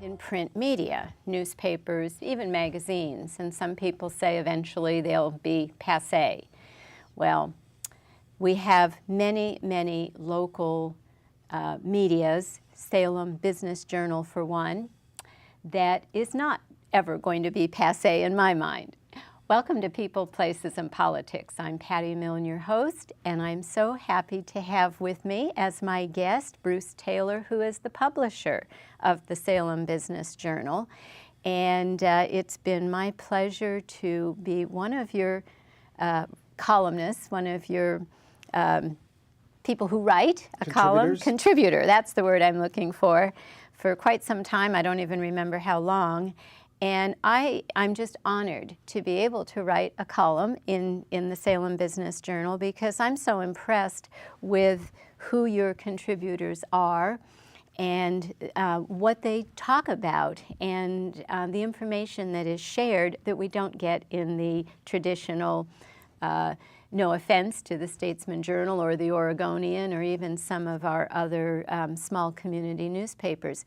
in print media, newspapers, even magazines, and some people say eventually they'll be passé. Well, we have many, many local medias, Salem Business Journal for one, that is not ever going to be passé in my mind. Welcome to People, Places, and Politics. I'm Patty Milne, your host, and I'm so happy to have with me as my guest Bruce Taylor, who is the publisher of the Salem Business Journal. And it's been my pleasure to be one of your columnists, one of your people who write a column. Contributor, that's the word I'm looking for quite some time. I don't even remember how long. And I'm just honored to be able to write a column in the Salem Business Journal because I'm so impressed with who your contributors are and what they talk about and the information that is shared that we don't get in the traditional, no offense to the Statesman Journal or the Oregonian or even some of our other small community newspapers.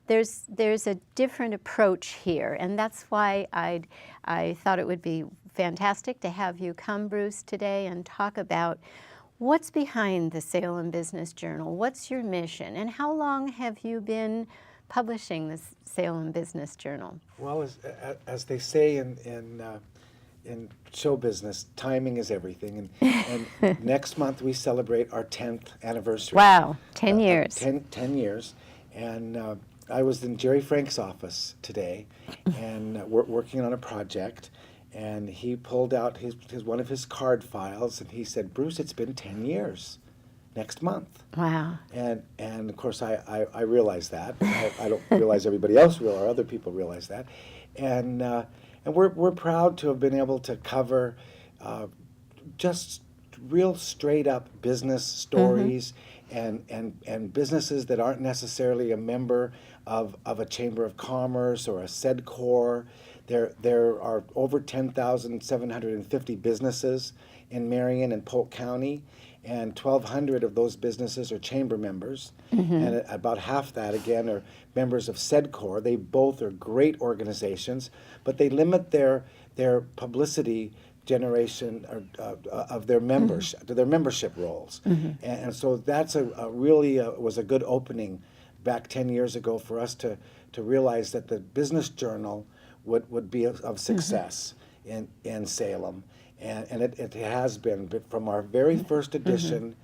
There's a different approach here, and that's why I thought it would be fantastic to have you come, Bruce, today and talk about what's behind the Salem Business Journal, what's your mission, and how long have you been publishing the Salem Business Journal? Well, as they say in show business, timing is everything, and next month we celebrate our 10th anniversary. Wow, 10 years. 10 years, and I was in Jerry Frank's office today, and working on a project, and he pulled out one of his card files, and he said, "Bruce, it's been 10 years, next month." Wow. And of course I realize that. I don't realize everybody else will, or other people realize that, and we're proud to have been able to cover just real straight up business stories. And businesses that aren't necessarily a member of a Chamber of Commerce or a SEDCOR. There are over 10,750 businesses in Marion and Polk County, and 1,200 of those businesses are chamber members, and about half that, again, are members of SEDCOR. They both are great organizations, but they limit their publicity generation of their members to their membership roles, and so that's really was a good opening back 10 years ago for us to realize that the Business Journal would be of success in Salem, and it has been. But from our very first edition,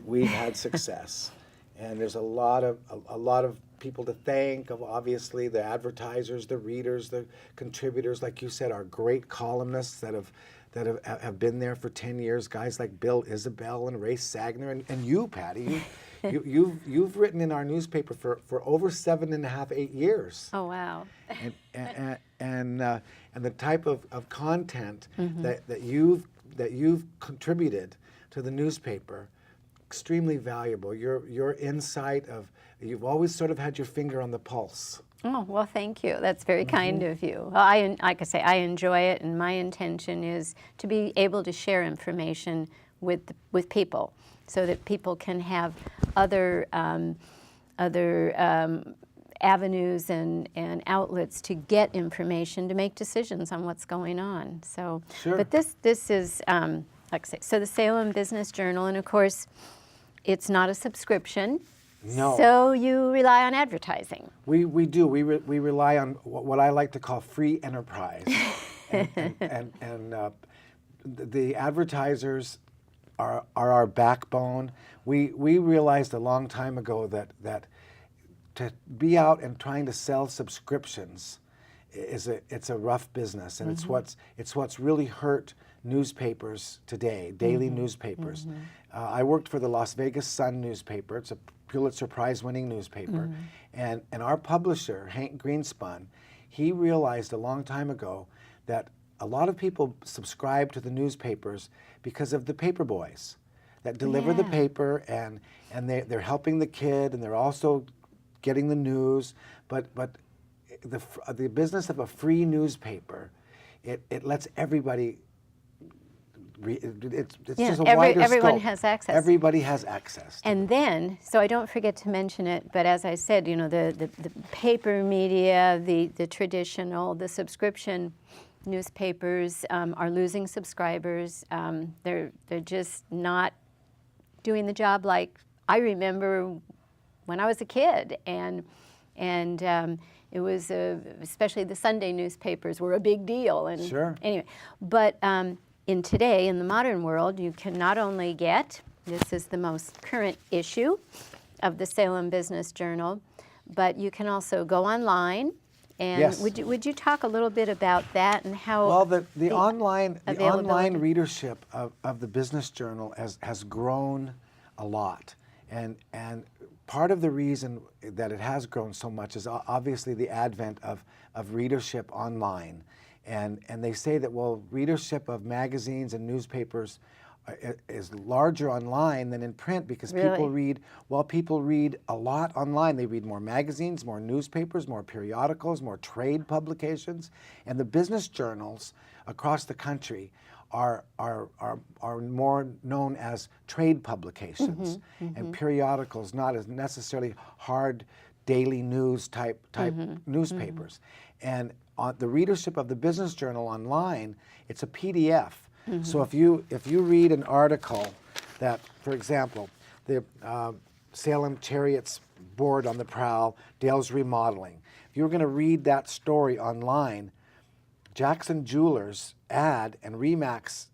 we've had success, and there's a lot of people to thank, of obviously the advertisers, the readers, the contributors, like you said, our great columnists that have been there for 10 years, guys like Bill Isabel and Ray Sagner, and you, Patty, you've written in our newspaper for over 7.5, 8 years. Oh, wow. And the type of content that you've contributed to the newspaper, extremely valuable. Your insight you've always sort of had your finger on the pulse. Oh, well, thank you. That's very kind of you. Well, like I say, I enjoy it, and my intention is to be able to share information with people so that people can have other avenues and outlets to get information to make decisions on what's going on. So, sure. But this is, like I say, so the Salem Business Journal, and of course, it's not a subscription. No. So you rely on advertising. We do. We rely on what I like to call free enterprise, and the advertisers are our backbone. We realized a long time ago that to be out and trying to sell subscriptions it's a rough business, and it's what's really hurt newspapers today, daily newspapers. I worked for the Las Vegas Sun newspaper. It's a Pulitzer Prize-winning newspaper, and our publisher, Hank Greenspun, he realized a long time ago that a lot of people subscribe to the newspapers because of the paper boys that deliver the paper, and they're helping the kid, and they're also getting the news, but the business of a free newspaper, it lets everybody It's Yeah, just a wider everyone scope. has access. Everybody has access. And then, so I don't forget to mention it, but as I said, the paper media, the traditional, the subscription newspapers are losing subscribers. They're just not doing the job like I remember when I was a kid, and it was especially the Sunday newspapers were a big deal. And Sure. Anyway, but in the modern world, you can not only get, this is the most current issue of the Salem Business Journal, but you can also go online. And Yes. would you talk a little bit about that and how? Well, the online availability. readership of the Business Journal has grown a lot, and part of the reason that it has grown so much is obviously the advent of readership online, and they say that, well, readership of magazines and newspapers is larger online than in print because people Really? people read a lot online. They read more magazines, more newspapers, more periodicals, more trade publications, and the business journals across the country are more known as trade publications and periodicals, not as necessarily hard daily news type newspapers. And on the readership of the Business Journal online, it's a PDF. So if you read an article that, for example, the Salem Chariots board on the prowl, Dale's remodeling. If you were going to read that story online, Jackson Jewelers ad and Remax,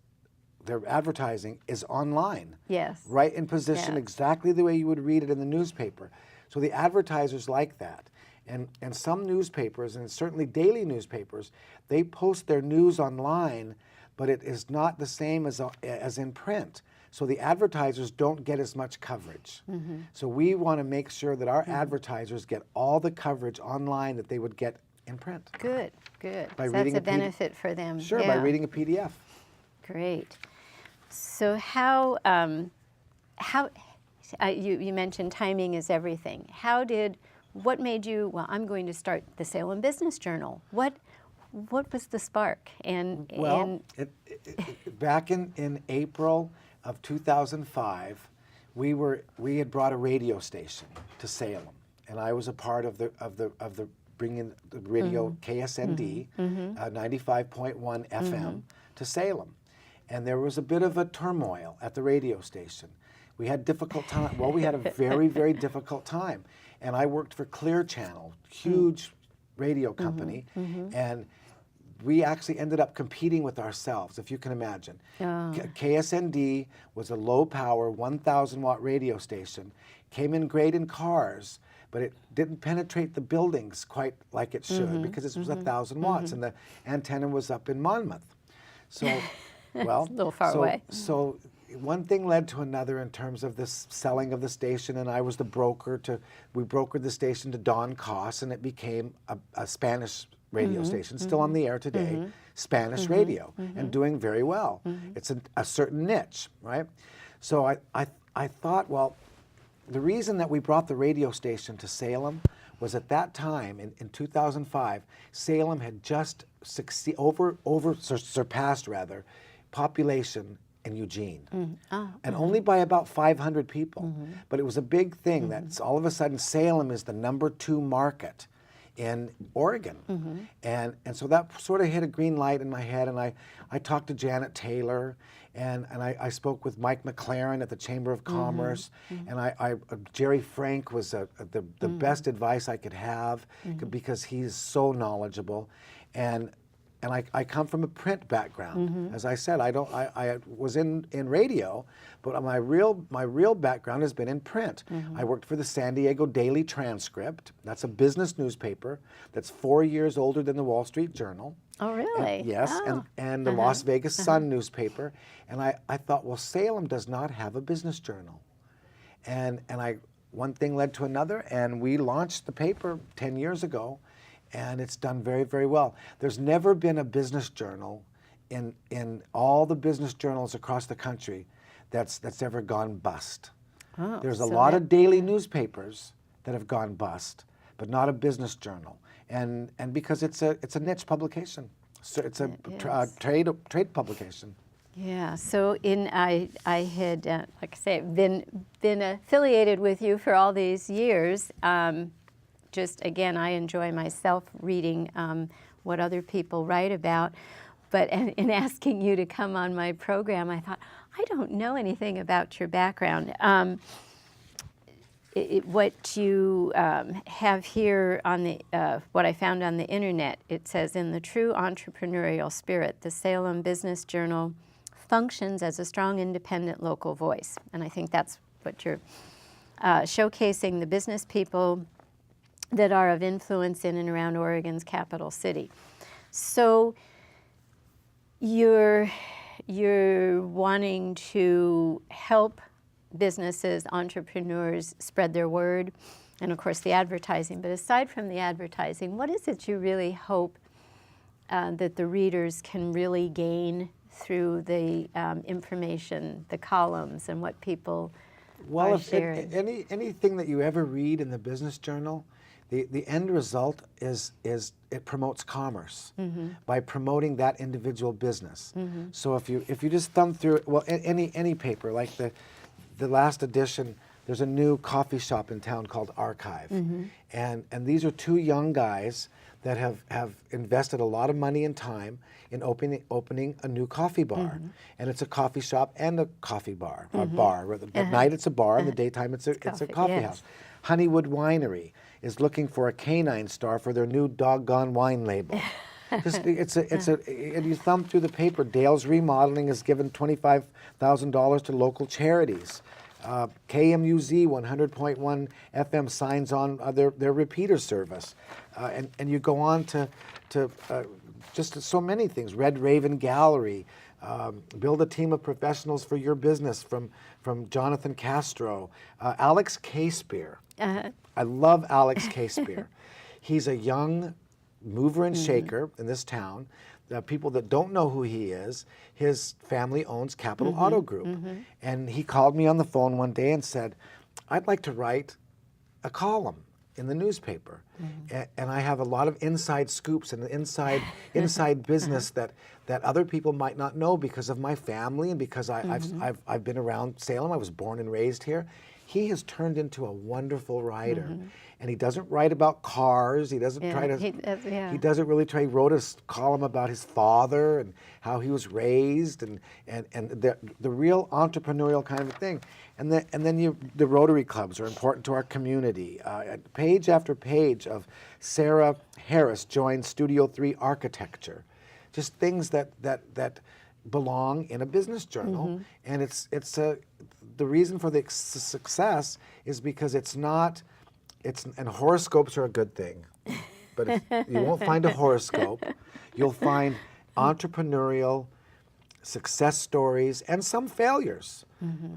their advertising is online. Yes. Right in position, Yes. exactly the way you would read it in the newspaper. So the advertisers like that. And some newspapers, and certainly daily newspapers, they post their news online, but it is not the same as in print. So the advertisers don't get as much coverage. So we want to make sure that our advertisers get all the coverage online that they would get in print. Good, good. By So reading that's a a PD benefit for them. Sure, by Yeah. reading a PDF. Great. So you mentioned timing is everything. What made you, well, I'm going to start the Salem Business Journal. What was the spark? Well, back in April of 2005, we had brought a radio station to Salem, and I was a part of the bringing the radio KSND 95.1 FM to Salem, and there was a bit of a turmoil at the radio station. We had difficult time. Well, we had a very, very difficult time, and I worked for Clear Channel, huge radio company, and we actually ended up competing with ourselves, if you can imagine. KSND was a low-power, 1,000-watt radio station, came in great in cars, but it didn't penetrate the buildings quite like it should because it was 1,000 watts, and the antenna was up in Monmouth. So, well, a little far away. So one thing led to another in terms of this selling of the station, and I was the broker we brokered the station to Don Koss, and it became a Spanish radio station, still on the air today, Spanish radio, and doing very well. It's a certain niche, right? So I thought, well, the reason that we brought the radio station to Salem was at that time, in 2005, Salem had just surpassed population in Eugene, and only by about 500 people. But it was a big thing that all of a sudden Salem is the #2 market in Oregon. And so that sort of hit a green light in my head, and I talked to Janet Taylor, and I spoke with Mike McLaren at the Chamber of Commerce, and Jerry Frank was the best advice I could have because he's so knowledgeable. And I come from a print background. As I said, I was in radio, but my real background has been in print. I worked for the San Diego Daily Transcript. That's a business newspaper that's 4 years older than the Wall Street Journal. Oh, really? Yes, Oh. and the Las Vegas Sun newspaper. And I thought, well, Salem does not have a business journal. And one thing led to another, and we launched the paper 10 years ago. And it's done very, very well. There's never been a business journal in all the business journals across the country that's ever gone bust. Oh, There's a so lot of daily newspapers that have gone bust, but not a business journal. And because it's a niche publication, so it's a trade publication. Yeah, so I had, like I say, been affiliated with you for all these years. Just again, I enjoy myself reading what other people write about. But in asking you to come on my program, I thought, I don't know anything about your background. What you have here on the what I found on the internet, it says, in the true entrepreneurial spirit, the Salem Business Journal functions as a strong, independent local voice. And I think that's what you're showcasing, the business people that are of influence in and around Oregon's capital city. So you're wanting to help businesses, entrepreneurs spread their word, and of course the advertising. But aside from the advertising, what is it you really hope that the readers can really gain through the information, the columns, and what people are sharing? Anything that you ever read in the Business Journal, the end result is it promotes commerce by promoting that individual business. So if you just thumb through it, well, any paper, like the last edition, there's a new coffee shop in town called Archive, and these are two young guys that have invested a lot of money and time in opening a new coffee bar, and it's a coffee shop and a coffee bar, a bar. At night it's a bar, in the daytime it's a coffee yes. house. Honeywood Winery is looking for a canine star for their new doggone wine label. And you thumb through the paper. Dale's Remodeling has given $25,000 to local charities. KMUZ 100.1 FM signs on their repeater service, and you go on to just so many things. Red Raven Gallery, build a team of professionals for your business from Jonathan Castro, Alex K-Spear. I love Alex K-Spear. He's a young mover and shaker in this town. The people that don't know who he is, his family owns Capital Auto Group. And he called me on the phone one day and said, I'd like to write a column in the newspaper. And I have a lot of inside scoops and inside business that other people might not know because of my family and because I've been around Salem. I was born and raised here. He has turned into a wonderful writer. And he doesn't write about cars. He doesn't try to. He doesn't really try. He wrote a column about his father and how he was raised, and the real entrepreneurial kind of thing. And then the Rotary clubs are important to our community. Page after page of Sarah Harris joined Studio 3 Architecture, just things that belong in a business journal. And the reason for the success is because it's not. And horoscopes are a good thing, but you won't find a horoscope. You'll find entrepreneurial success stories and some failures,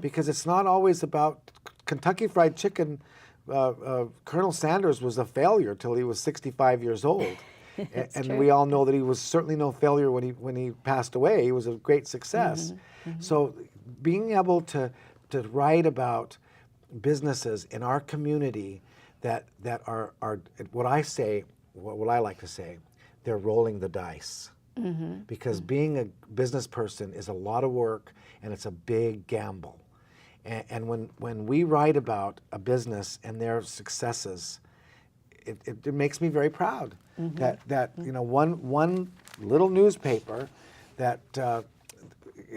because it's not always about Kentucky Fried Chicken. Colonel Sanders was a failure till he was 65 years old, and true. we all know that he was certainly no failure when he passed away. He was a great success. So being able to write about businesses in our community that are what I like to say, they're rolling the dice. Because being a business person is a lot of work and it's a big gamble. And when we write about a business and their successes, it makes me very proud that one little newspaper that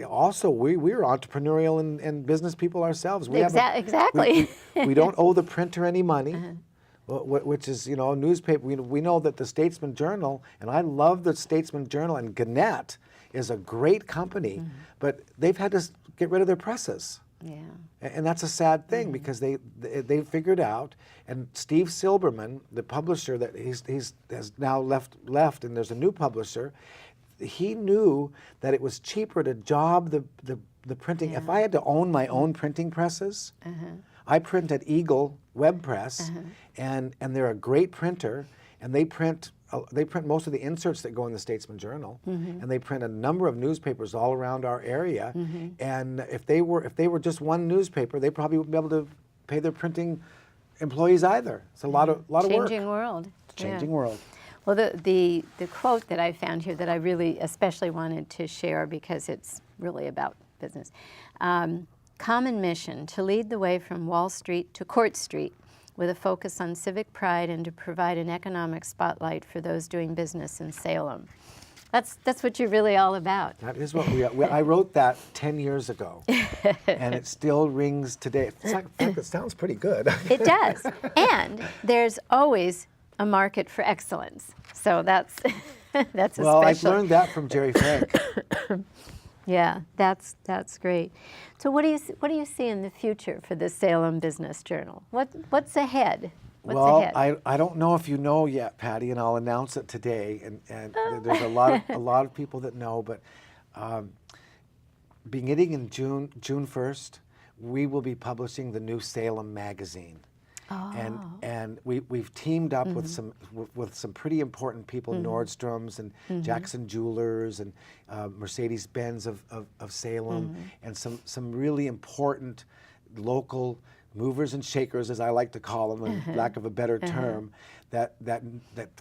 also we're entrepreneurial and business people ourselves. Exactly. We don't owe the printer any money, which is, a newspaper. We know that the Statesman Journal, and I love the Statesman Journal, and Gannett is a great company, but they've had to get rid of their presses. Yeah. And that's a sad thing because they figured out, and Steve Silberman, the publisher that he's has now left, and there's a new publisher. He knew that it was cheaper to job the printing. If I had to own my own printing presses, I print at Eagle Web Press, and they're a great printer, and they print most of the inserts that go in the Statesman Journal, and they print a number of newspapers all around our area. And if they were just one newspaper, they probably wouldn't be able to pay their printing employees either. It's a lot of work. Changing world. Changing world. Well, the quote that I found here that I really especially wanted to share because it's really about business. Common mission, to lead the way from Wall Street to Court Street with a focus on civic pride and to provide an economic spotlight for those doing business in Salem. That's what you're really all about. That is what I wrote that 10 years ago, and it still rings today. In fact, it sounds pretty good. It does. And there's always a market for excellence. So that's that's a Well, I've special. learned that from Jerry Frank. Yeah, that's great. So what do you see in the future for the Salem Business Journal? What's ahead? What's Well, ahead? I don't know if you know yet, Patty, and I'll announce it today. And there's a lot of people that know, but beginning in June 1st, we will be publishing the new Salem magazine. Oh. And we've teamed up with some pretty important people, Nordstrom's and Jackson Jewelers and Mercedes-Benz of Salem, and some really important local movers and shakers, as I like to call them, in lack of a better term, that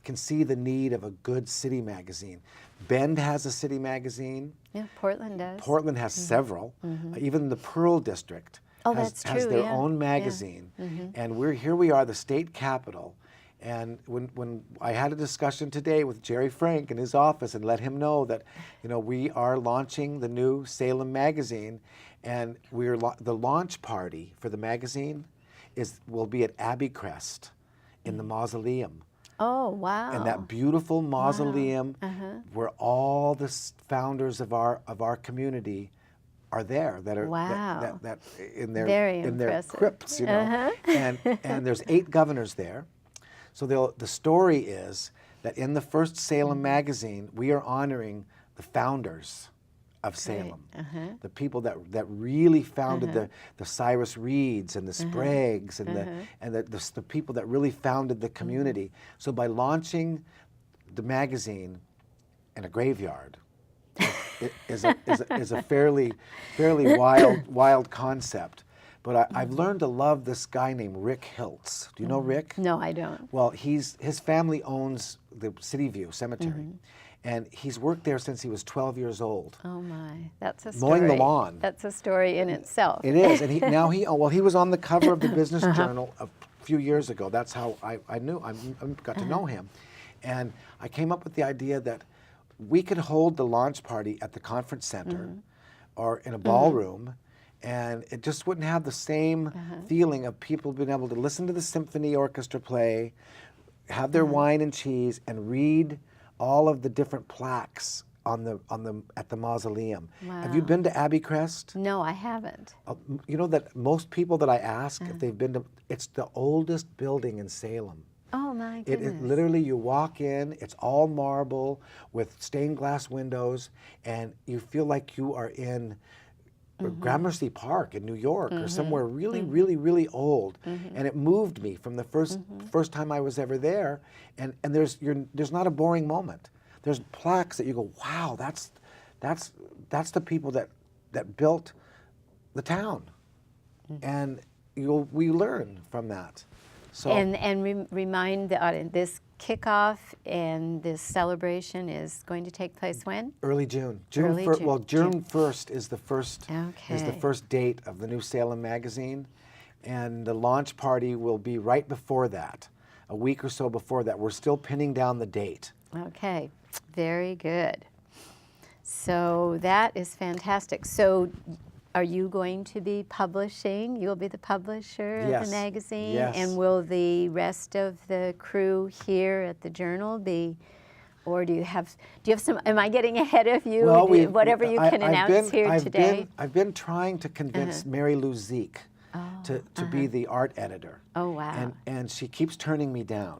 can see the need of a good city magazine. Bend has a city magazine. Yeah, Portland does. Portland has several. Even the Pearl District has true, their yeah. own magazine. And we are the state capital. And when I had a discussion today with Jerry Frank in his office and let him know that, we are launching the new Salem magazine, and the launch party for the magazine will be at Abbey Crest in the mausoleum. Oh, wow. And that beautiful mausoleum where all the founders of our community are there, that are Wow. that in their Very in their impressive. crypts, and there's 8 governors there. So the story is that in the first Salem magazine, we are honoring the founders of Salem, the people that really founded the Cyrus Reeds and the Spragues and the people that really founded the community. So by launching the magazine in a graveyard is a fairly wild concept. But I've learned to love this guy named Rick Hiltz. Do you know Rick? No, I don't. Well, his family owns the City View Cemetery, and he's worked there since he was 12 years old. Oh my, that's a story. Mowing the lawn. That's a story in itself. It is, and he was on the cover of the Business Journal a few years ago. That's how I got to know him, and I came up with the idea that we could hold the launch party at the conference center or in a ballroom, and it just wouldn't have the same feeling of people being able to listen to the symphony orchestra play, have their wine and cheese, and read all of the different plaques at the mausoleum. Have you Wow. been to Abbey Crest? No, I haven't. You know that most people that I ask if they've been to, it's the oldest building in Salem. Oh my It goodness. literally, you walk in, it's all marble with stained glass windows, and you feel like you are in Gramercy Park in New York or somewhere really, really, really old. And it moved me from the first time I was ever there. And there's not a boring moment. There's plaques that you go, wow, that's the people that built the town. And we learn from that. So And remind the audience, this kickoff and this celebration is going to take place when? early June. Early June. Well, June 1st is the first Okay. date of the new Salem magazine, and the launch party will be right before that, a week or so before that. We're still pinning down the date. Okay, very good. So that is fantastic. So are you going to be publishing? You'll be the publisher of Yes. the magazine? Yes. And will the rest of the crew here at the Journal be, or do you have some, am I getting ahead of you? Whatever you can announce here today? I've been trying to convince Mary Lou Zeek to be the art editor. Oh, wow. And she keeps turning me down.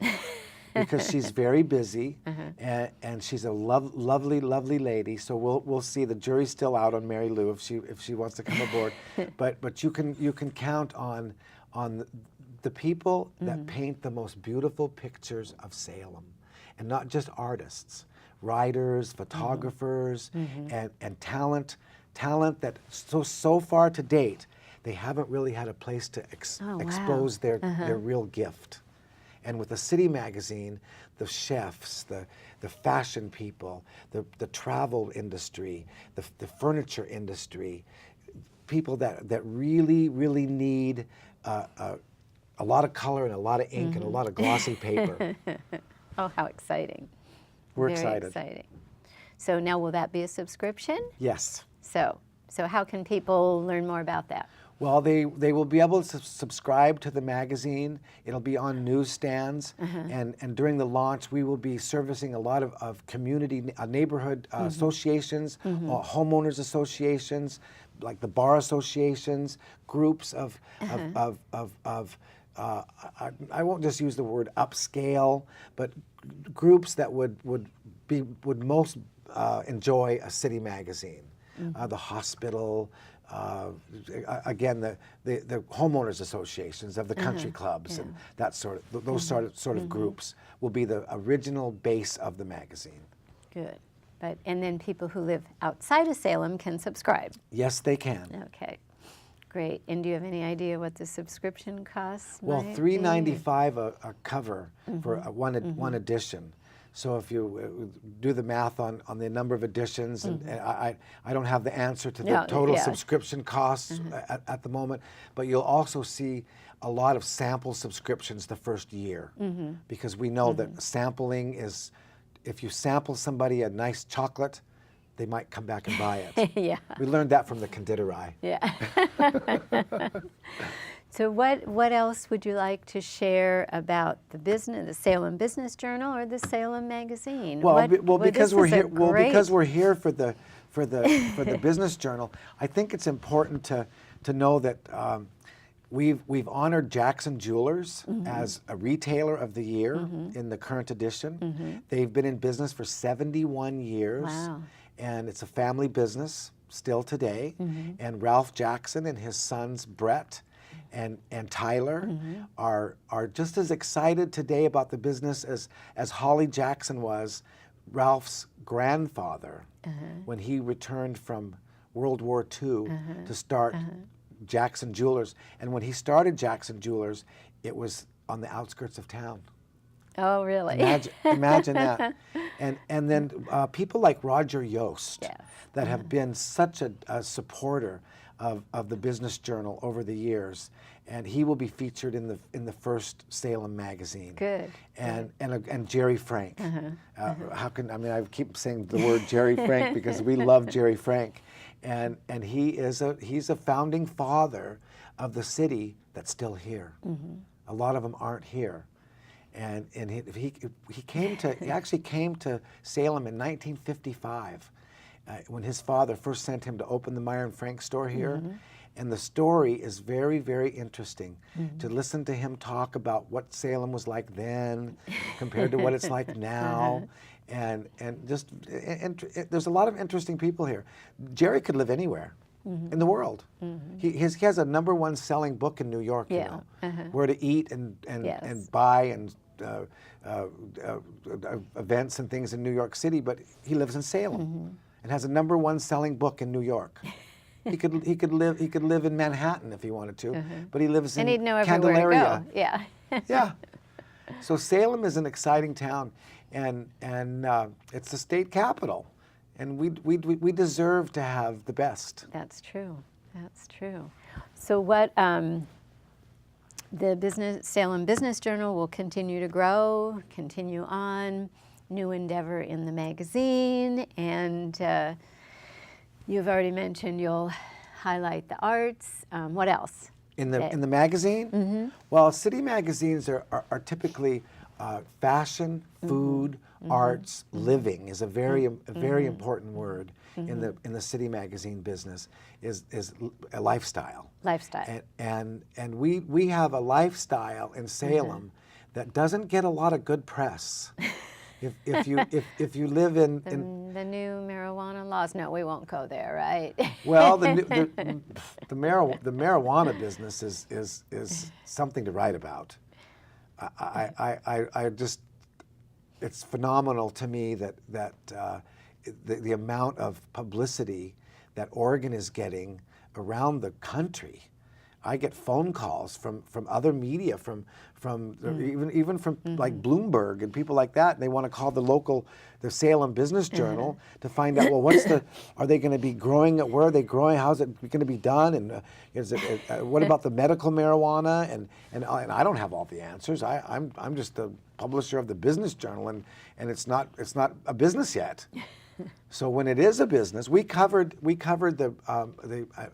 Because she's very busy, and she's a lovely, lovely lady. So we'll see. The jury's still out on Mary Lou if she wants to come aboard. But you can count on the people that paint the most beautiful pictures of Salem, and not just artists, writers, photographers, and talent that so far to date they haven't really had a place to Oh, wow. expose their real gift. And with the City magazine, the chefs, the fashion people, the travel industry, the furniture industry, people that really, really need a lot of color and a lot of ink and a lot of glossy paper. Oh, how exciting. We're Very excited. exciting. So now will that be a subscription? Yes. So how can people learn more about that? Well, they will be able to subscribe to the magazine. It'll be on newsstands. And during the launch, we will be servicing a lot of community, neighborhood associations, homeowners associations, like the bar associations, groups of I won't just use the word upscale, but groups that would most enjoy a City magazine. The hospital, again, the homeowners associations of the country clubs and that those sort of groups will be the original base of the magazine. Good. And then people who live outside of Salem can subscribe. Yes, they can. Okay. Great. And do you have any idea what the subscription costs? Well, might be? $3.95 a cover for one edition. So if you do the math on the number of editions, and I don't have the answer to the total subscription costs at the moment, but you'll also see a lot of sample subscriptions the first year, because we know that sampling is, if you sample somebody a nice chocolate, they might come back and buy it. Yeah. We learned that from the Konditorei. Yeah. So what else would you like to share about the Salem Business Journal or the Salem Magazine? Because we're here. Because we're here for the the Business Journal. I think it's important to know that we've honored Jackson Jewelers as a retailer of the year in the current edition. They've been in business for 71 years. Wow. And it's a family business still today. And Ralph Jackson and his sons Brett and Tyler are just as excited today about the business as Holly Jackson was, Ralph's grandfather, when he returned from World War II to start Jackson Jewelers. And when he started Jackson Jewelers, it was on the outskirts of town. Oh, really? Imagine that. And then people like Roger Yost, Yes. that have been such a supporter of the Business Journal over the years, and he will be featured in the first Salem magazine. Good. And Jerry Frank. I keep saying the word Jerry Frank because we love Jerry Frank, and he's a founding father of the city that's still here. A lot of them aren't here. And he actually came to Salem in 1955 when his father first sent him to open the Meyer and Frank store here. And the story is very, very interesting to listen to him talk about what Salem was like then compared to what it's like now. And there's a lot of interesting people here. Jerry could live anywhere in the world. He has a #1 selling book in New York, you know, where to eat and buy and events and things in New York City, but he lives in Salem and has a #1 selling book in New York. He could live in Manhattan if he wanted to, but he lives in And he'd know everywhere Candelaria. to go. Yeah. Yeah. So Salem is an exciting town, and it's the state capital, and we deserve to have the best. That's true. That's true. So what the Salem Business Journal will continue to grow, continue on, new endeavor in the magazine, and you've already mentioned you'll highlight the arts. What else? In the magazine? Well, city magazines are typically fashion, food, arts, living is a very important word in the city magazine business, is a lifestyle. Lifestyle. And we have a lifestyle in Salem that doesn't get a lot of good press. If you live in the new marijuana laws. No, we won't go there, right? well, the marijuana business is something to write about. I just, it's phenomenal to me that the amount of publicity that Oregon is getting around the country I get phone calls from other media, from even from like Bloomberg and people like that. And they want to call the Salem Business Journal to find out, well, are they going to be growing it? Where are they growing? How's it going to be done? And what about the medical marijuana? And I don't have all the answers. I'm just the publisher of the Business Journal, and it's not a business yet. So when it is a business, we covered the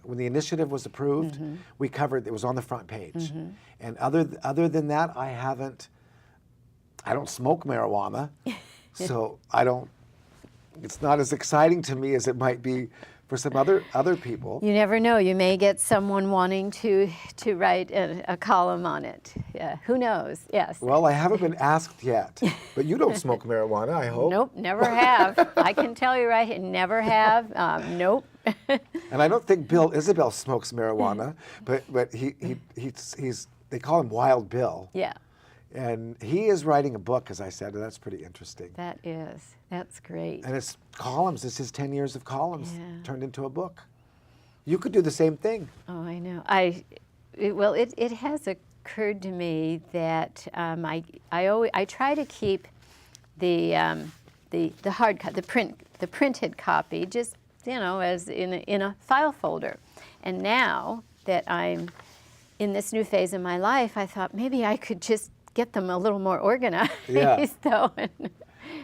when the initiative was approved, we covered, it was on the front page. And other than that, I don't smoke marijuana, so it's not as exciting to me as it might be for some other people. You never know. You may get someone wanting to write a column on it. Yeah, who knows? Yes. Well, I haven't been asked yet, but you don't smoke marijuana, I hope. Nope, never have. I can tell you right here, never have. Nope. And I don't think Bill Isabel smokes marijuana, but he's they call him Wild Bill. Yeah. And he is writing a book, as I said, and that's pretty interesting. That's great. And it's columns. It's his 10 years of columns Yeah. turned into a book. You could do the same thing. Oh, I know. It has occurred to me that I try to keep the hard the printed copy just as in a file folder. And now that I'm in this new phase in my life, I thought maybe I could just get them a little more organized. Yeah. So,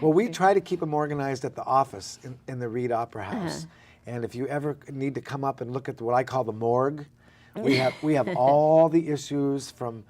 Well, we try to keep them organized at the office in the Reed Opera House. And if you ever need to come up and look at what I call the morgue, we have all the issues from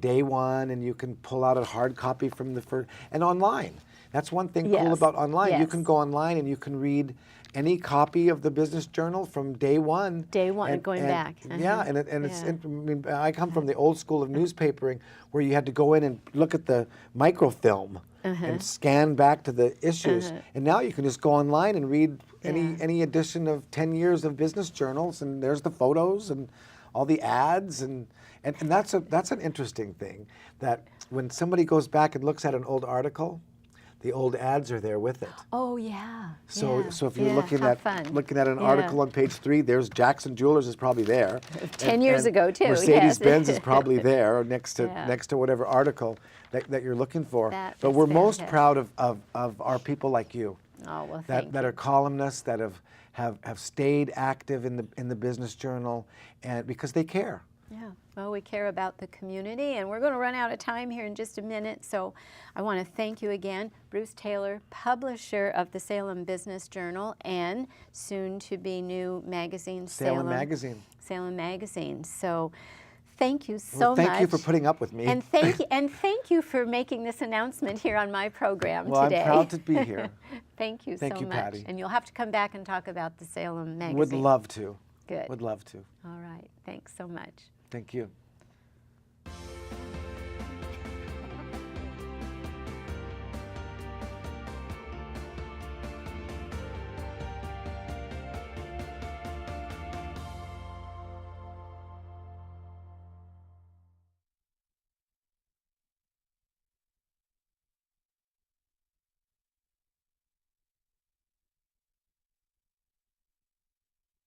day one, and you can pull out a hard copy from the first, and online. That's one thing cool Yes. about online. You Yes. can go online and you can read any copy of the Business Journal from day one. Day one, going back. Yeah, and it's. I mean, I come from the old school of newspapering, where you had to go in and look at the microfilm and scan back to the issues. And now you can just go online and read any edition of 10 years of Business Journals, and there's the photos and all the ads, and that's an interesting thing, that when somebody goes back and looks at an old article, the old ads are there with it. oh yeah. So yeah. so if you're Yeah, looking how at fun. an Yeah. article on page 3, there's Jackson Jewelers is probably there. 10 years ago, too, yes. Mercedes-Benz is probably there next to Yeah. whatever article that you're looking for. That But is we're most fantastic. proud of our people like you. Oh well, that thank are columnists, that have stayed active in the Business Journal, and because they care. Yeah, well, we care about the community, and we're going to run out of time here in just a minute, so I want to thank you again, Bruce Taylor, publisher of the Salem Business Journal and soon-to-be new magazine, Salem Magazine. Salem Magazine. So thank you so Well, thank much. you for putting up with me. And thank you for making this announcement here on my program Well, today. I'm proud to be here. Thank you Thank so you, much. Patty. And you'll have to come back and talk about the Salem Magazine. Would love to. Good. Would love to. All right. Thanks so much. Thank you.